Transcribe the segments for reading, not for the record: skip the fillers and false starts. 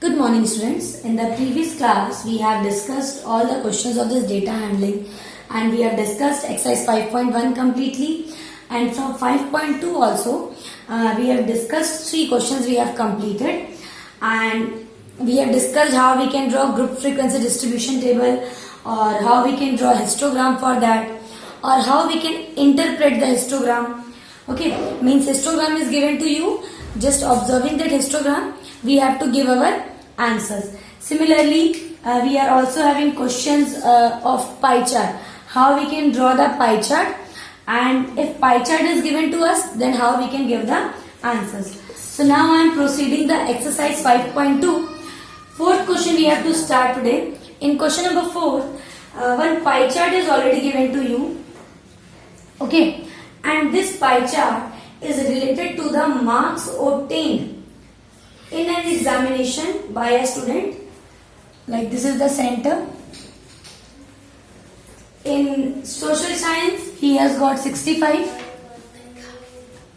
Good morning, students. In the previous class, we have discussed all the questions of this data handling, and we have discussed exercise 5.1 completely, and from 5.2 also we have discussed 3 questions we have completed, and we have discussed how we can draw group frequency distribution table, or how we can draw histogram for that, or how we can interpret the histogram. Okay, means histogram is given to you. Just observing that histogram, we have to give our answers. Similarly, we are also having questions of pie chart. How we can draw the pie chart, and if pie chart is given to us, then how we can give the answers. So now I am proceeding the exercise 5.2. Fourth question we have to start today. In question number 4, one pie chart is already given to you. Okay, and this pie chart is related to the marks obtained in an examination by a student. Like this is the center. In social science, he has got 65.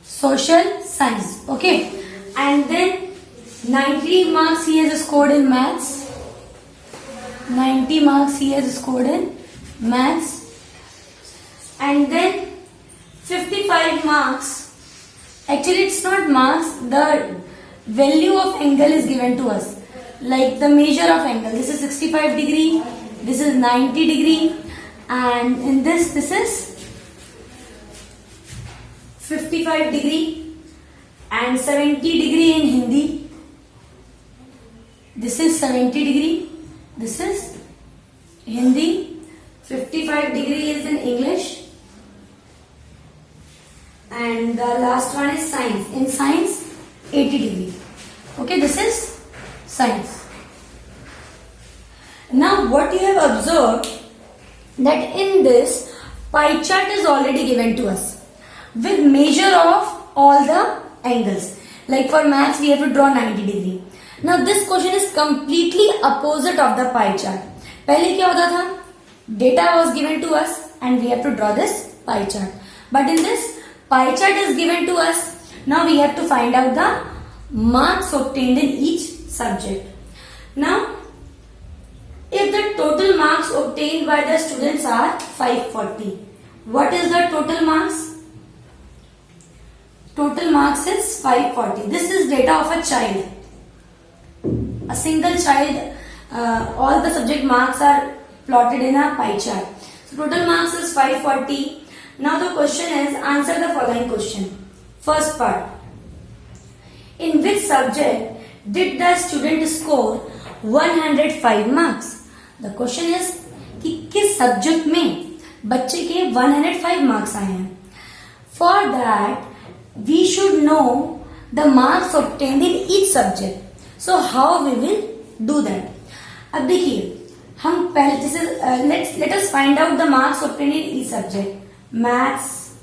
Social science, okay. And then 90 marks he has scored in maths. 90 marks he has scored in maths. And then 55 marks. Actually, it's not marks. The value of angle is given to us, like the measure of angle. This is 65 degree, this is 90 degree, and in this is 55 degree and 70 degree in Hindi. This is 70 degree, this is Hindi. 55 degree is in English, and the last one is science. In science, 80 degree. Okay, this is science. Now what you have observed, that in this pie chart is already given to us with measure of all the angles. Like for maths we have to draw 90 degree. Now this question is completely opposite of the pie chart. पहले क्या होता था? Data was given to us and we have to draw this pie chart. But in this pie chart is given to us. Now we have to find out the marks obtained in each subject. Now, if the total marks obtained by the students are 540, what is the total marks? Total marks is 540. This is data of a child. A single child, all the subject marks are plotted in a pie chart. So total marks is 540. Now the question is, answer the following question. First part. In which subject did the student score 105 marks? The question is कि किस subject में बच्चे के 105 marks आए हैं. For that we should know the marks obtained in each subject. So how we will do that? अब देखिए, हम पहले जैसे let us find out the marks obtained in each subject. Maths,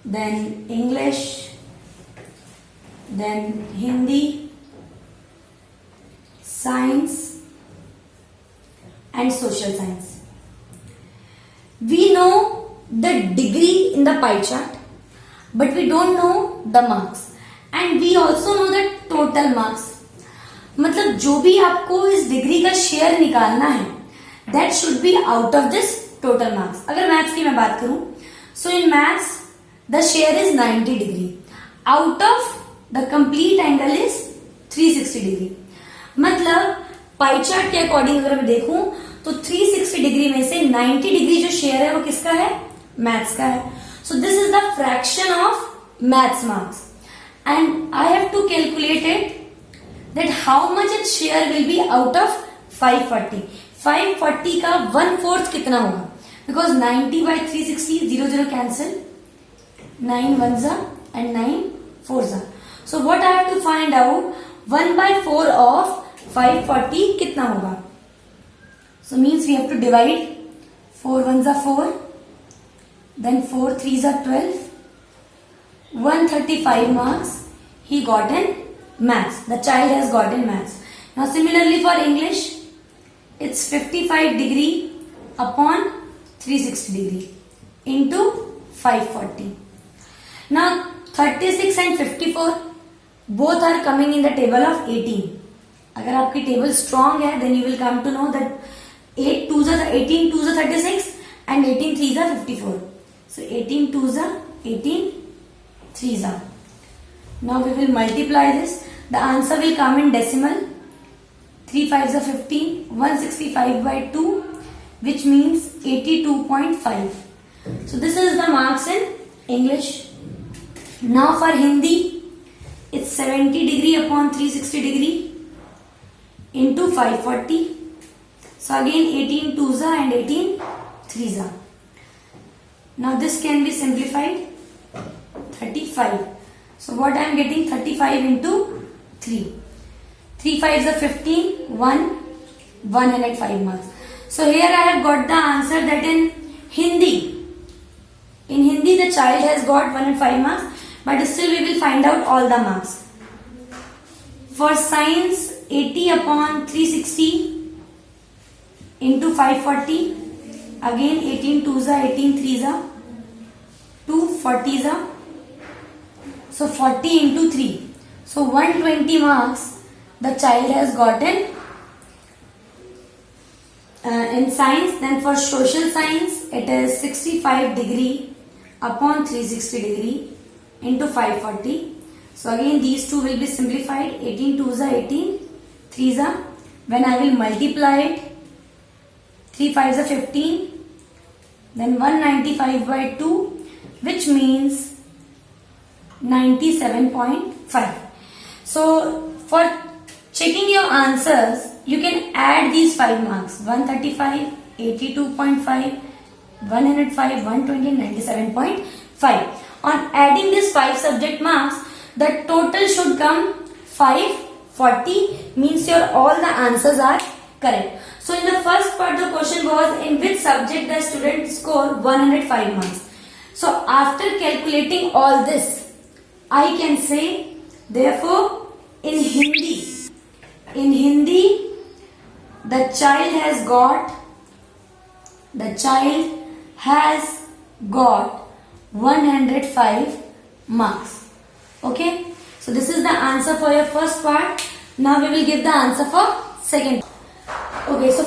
then English, then Hindi, science, and social science. We know the degree in the pie chart, but we don't know the marks, and we also know the total marks. मतलब जो भी आपको इस degree का share निकालना है, that should be out of this total marks. अगर maths की मैं बात करूं, so in maths the share is 90 degree. Out of the complete angle is 360 degree. मतलब पाई चार्ट के अकॉर्डिंग अगर मैं देखूं तो 360 डिग्री में से 90 डिग्री जो शेयर है वो किसका है? मैथ्स का है. So this is the fraction of maths marks, and I have to calculate it that how much it share will be out of 540. 540 का 1/4 कितना होगा? Because 90 by 360, 0 cancel, 9 1s and 9 4s. So what I have to find out, 1/4 of 540 कितना होगा? So means we have to divide. 4 1s are 4, then 4 3s are 12. 135 marks he got in maths. The child has got in maths. Now similarly for English, it's 55 degree upon 360 degree into 540. Now 36 and 54 both are coming in the table of 18. अगर आपकी table strong है then you will come to know that 8 2s are 18 2s are 36 and 18 3s are 54. So 18 2s are 18 3s are. Now we will multiply this. The answer will come in decimal. 3 5s are 15. 165 by 2, which means 82.5. So this is the marks in English. Now for Hindi, it's 70 degree upon 360 degree into 540. So again 18 2s are and 18 3s are. Now this can be simplified. 35. So what I am getting, 35 into 3. 3 5s are 15. 105 marks. So here I have got the answer that in Hindi the child has got 105 marks, but still we will find out all the marks. For science, 80 upon 360 into 540. Again 18 2s are 18 3s are 240s are. So 40 into 3. So 120 marks the child has gotten in science. Then for social science, it is 65 degree upon 360 degree into 540. So again these two will be simplified. 18 2s are 18 3s are. When I will multiply it, 3 5s are 15. Then 195 by 2, which means 97.5. So for checking your answers, you can add these 5 marks: 135, 82.5, 105, 120, 97.5. On adding these 5 subject marks, the total should come 540, means your all the answers are correct. So in the first part the question was in which subject the student scored 105 marks. So after calculating all this, I can say therefore in Hindi the child has got 105 marks. Okay, so this is the answer for your first part. Now we will give the answer for second. Okay, so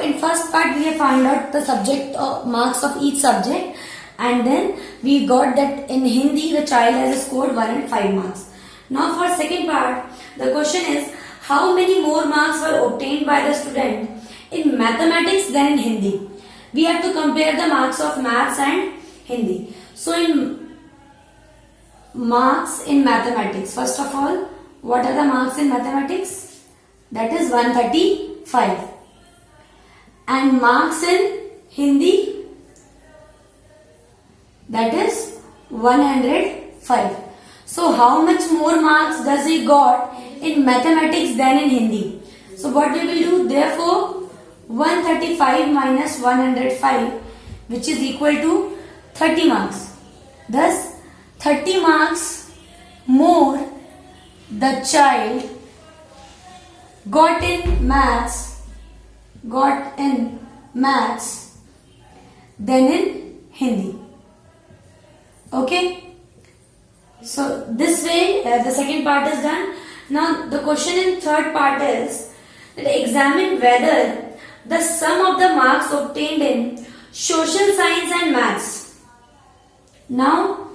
in first part we have found out the subject marks of each subject, and then we got that in Hindi the child has scored 105 marks. Now for second part, the question is how many more marks were obtained by the student in mathematics than in Hindi. We have to compare the marks of maths and Hindi. So in marks in mathematics, first of all, what are the marks in mathematics? That is 135. And marks in Hindi, that is 105. So how much more marks does he got in mathematics than in Hindi? So what we will do, therefore 135 minus 105, which is equal to 30 marks. Thus 30 marks more the child got in maths than in Hindi. Okay, so this way the second part is done. Now the question in third part is that examine whether the sum of the marks obtained in social science and maths. Now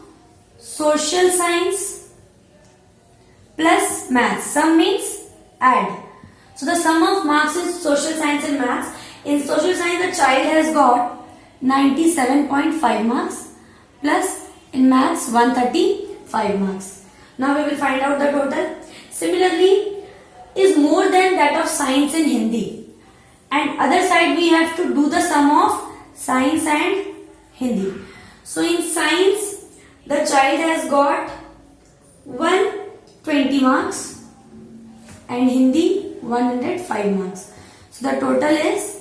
social science plus maths, sum means add. So the sum of marks in social science and maths. In social science the child has got 97.5 marks plus in maths 135 marks. Now we will find out the total. Similarly is more than that of science in Hindi, and other side we have to do the sum of science and Hindi. So in science the child has got 120 marks and Hindi 105 marks. So the total is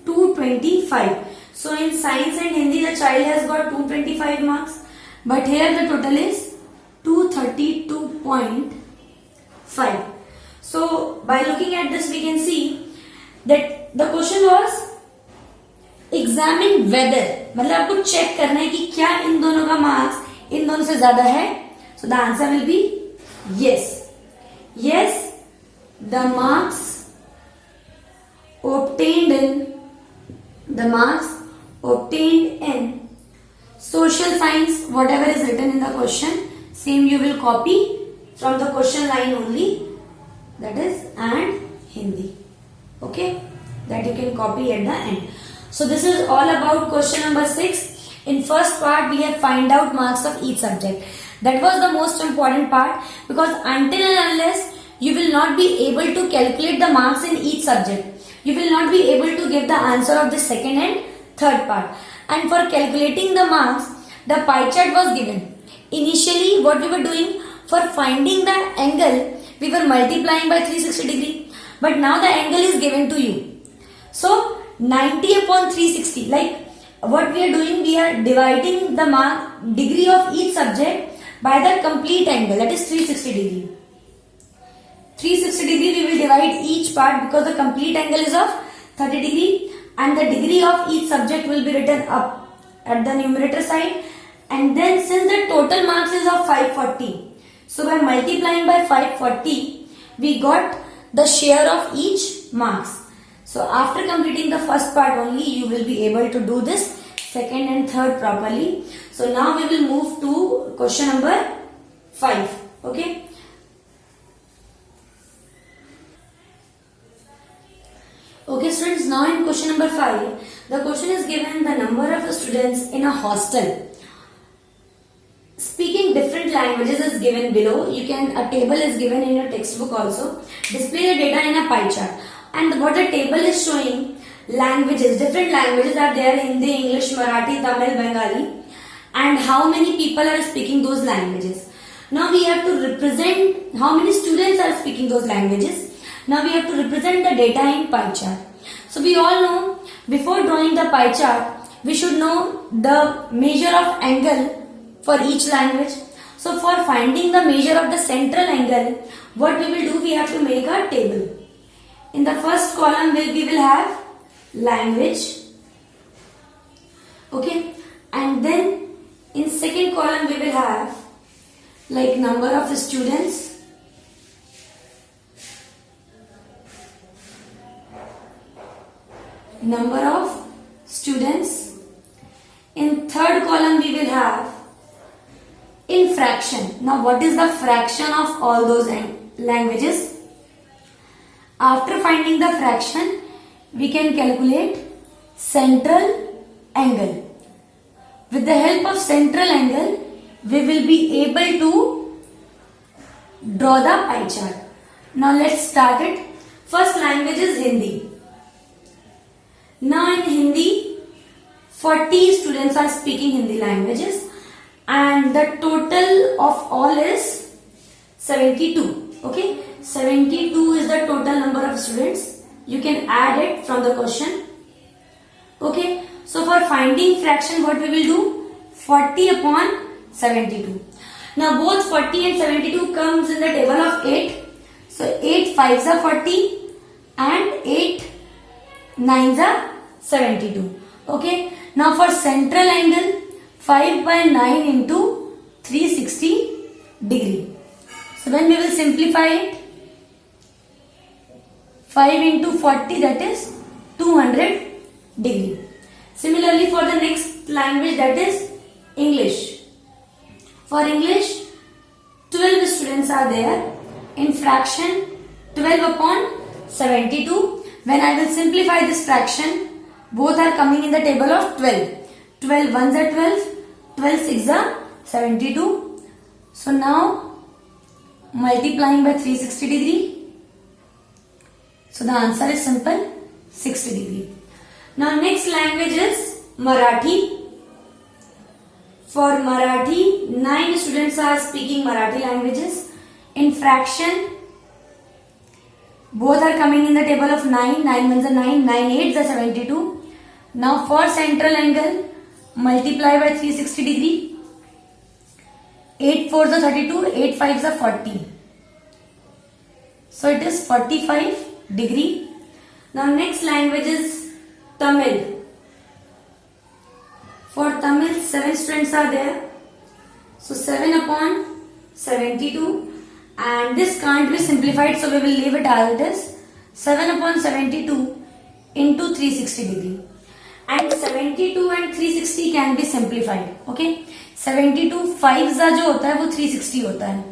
225. So in science and Hindi the child has got 225 marks, but here the total is 232.5. So by looking at this we can see that the question was examine whether, मतलब आपको check करना है कि क्या इन दोनों का marks in दोनों से ज्यादा है. So the answer will be yes. Yes, the marks obtained in social science, whatever is written in the question, same you will copy from the question line only, that is, and Hindi. Okay, that you can copy at the end. So this is all about question number 6. In first part we have find out marks of each subject. That was the most important part, because until and unless you will not be able to calculate the marks in each subject, you will not be able to give the answer of the second and third part. And for calculating the marks, the pie chart was given. Initially what we were doing, for finding the angle, we were multiplying by 360 degree. But now the angle is given to you. So 90 upon 360, like what we are doing, we are dividing the mark degree of each subject by the complete angle, that is 360 degree. 360 degree we will divide each part, because the complete angle is of 30 degree, and the degree of each subject will be written up at the numerator side. And then since the total marks is of 540, so by multiplying by 540, we got the share of each marks. So after completing the first part only, you will be able to do this second and third properly. So now we will move to question number 5. Okay. Okay students, now in question number 5, the question is given the number of students in a hostel speaking different languages is given below. A table is given in your textbook also. Display the data in a pie chart. And what the table is showing, languages, different languages are there: Hindi, English, Marathi, Tamil, Bengali, and how many people are speaking those languages. Now we have to represent how many students are speaking those languages. Now we have to represent the data in pie chart. So we all know, before drawing the pie chart, we should know the measure of angle for each language. So for finding the measure of the central angle, what we will do, we have to make a table. In the first column we will have language, okay, and then in second column we will have like number of students, in third column we will have in fraction. Now what is the fraction of all those languages? After finding the fraction, we can calculate central angle. With the help of central angle, we will be able to draw the pie chart. Now let's start it. First language is Hindi. Now in Hindi, 40 students are speaking Hindi languages, and the total of all is 72. Okay, 72 is the total number of students. You can add it from the question. Okay, so for finding fraction, what we will do? 40 upon 72. Now both 40 and 72 comes in the table of 8. So 8 5s are 40 and 8 9s are 72. Okay, now for central angle, 5 by 9 into 360 degree. So when we will simplify it, 5 into 40, that is 200 degree. Similarly for the next language, that is English. For English, 12 students are there. In fraction, 12 upon 72. When I will simplify this fraction, both are coming in the table of 12. 12 ones are 12, 12 6 are 72. So now multiplying by 360 degree. So the answer is simple, 60 degree. Now next language is Marathi. For Marathi, 9 students are speaking Marathi languages. In fraction, both are coming in the table of 9. 9 ones are 9, 9 8s are 72. Now for central angle, multiply by 360 degree. 8 4s are 32, 8 5s are 40. So it is 45 degree. Now next language is Tamil. For Tamil, 7 students are there. So 7 upon 72, and this can't be simplified, so we will leave it as it is. 7 upon 72 into 360 degree, and 72 and 360 can be simplified. Okay, 72 5 जा जो होता है वो 360 होता है.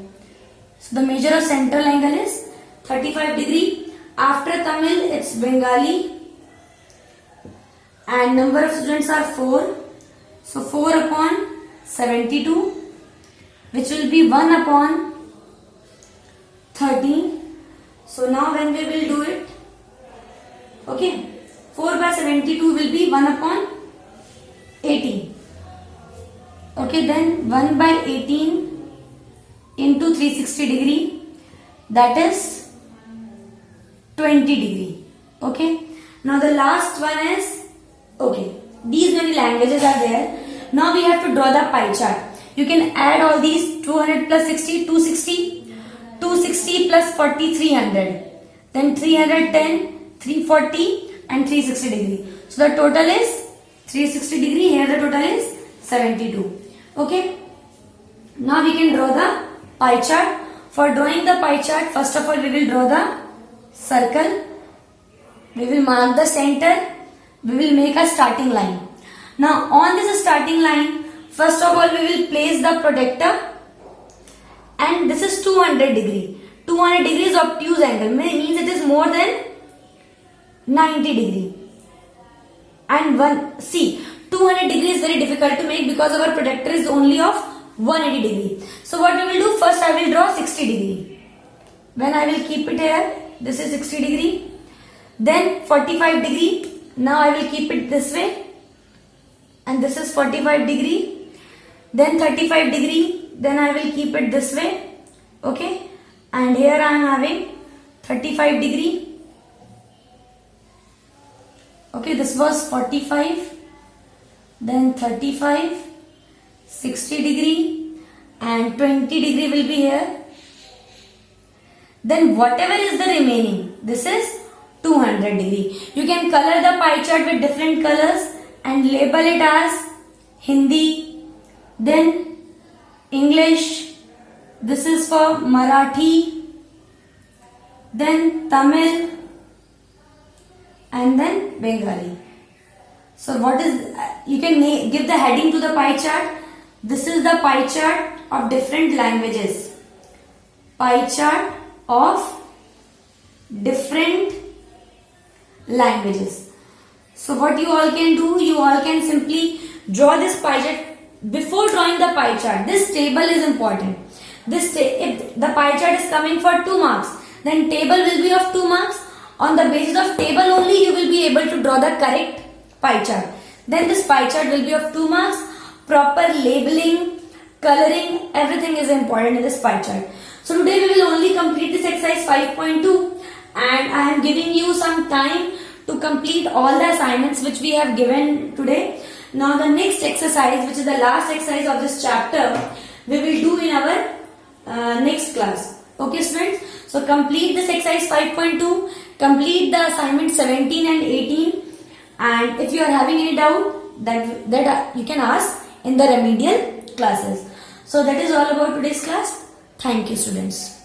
So the measure of central angle is 35 degree. After Tamil it's Bengali, and number of students are 4. So 4 upon 72, which will be 1 upon 13. So now when we will do it, okay, 4 by 72 will be 1 upon 18. Okay, then 1 by 18 into 360 degree, that is 20 degree. Okay, now the last one is, okay, these many languages are there. Now we have to draw the pie chart. You can add all these. 200 plus 60, 260, 260 plus 40, 300, then 310, 340 and 360 degree. So the total is 360 degree. Here the total is 72. Okay, now we can draw the pie chart. For drawing the pie chart, first of all we will draw the circle. We will mark the center. We will make a starting line. Now on this starting line, first of all we will place the protector, and this is 200 degree. 200 degree is obtuse angle, means it is more than 90 degree. And see, 200 degree is very difficult to make because our protector is only of 180 degree. So what we will do, first I will draw 60 degree. When I will keep it here, this is 60 degree. Then 45 degree. Now I will keep it this way, and this is 45 degree. Then 35 degree. Then I will keep it this way. Okay, and here I am having 35 degree. Okay, this was 45, then 35, 60 degree, and 20 degree will be here. Then whatever is the remaining, this is 200 degree. You can color the pie chart with different colors and label it as Hindi, then English, this is for Marathi, then Tamil, and then Bengali. So what is, you can give the heading to the pie chart. This is the pie chart of different languages. Pie chart of different languages. So what you all can do, you all can simply draw this pie chart. Before drawing the pie chart, this table is important. If the pie chart is coming for 2 marks, then table will be of 2 marks. On the basis of table only, you will be able to draw the correct pie chart. Then this pie chart will be of 2 marks. Proper labeling, coloring, everything is important in this pie chart. So today we will only complete this exercise 5.2, and I am giving you some time to complete all the assignments which we have given today. Now the next exercise, which is the last exercise of this chapter, we will do in our next class. Okay students, so complete this exercise 5.2, complete the assignment 17 and 18, and if you are having any doubt, that you can ask in the remedial classes. So that is all about today's class. Thank you students.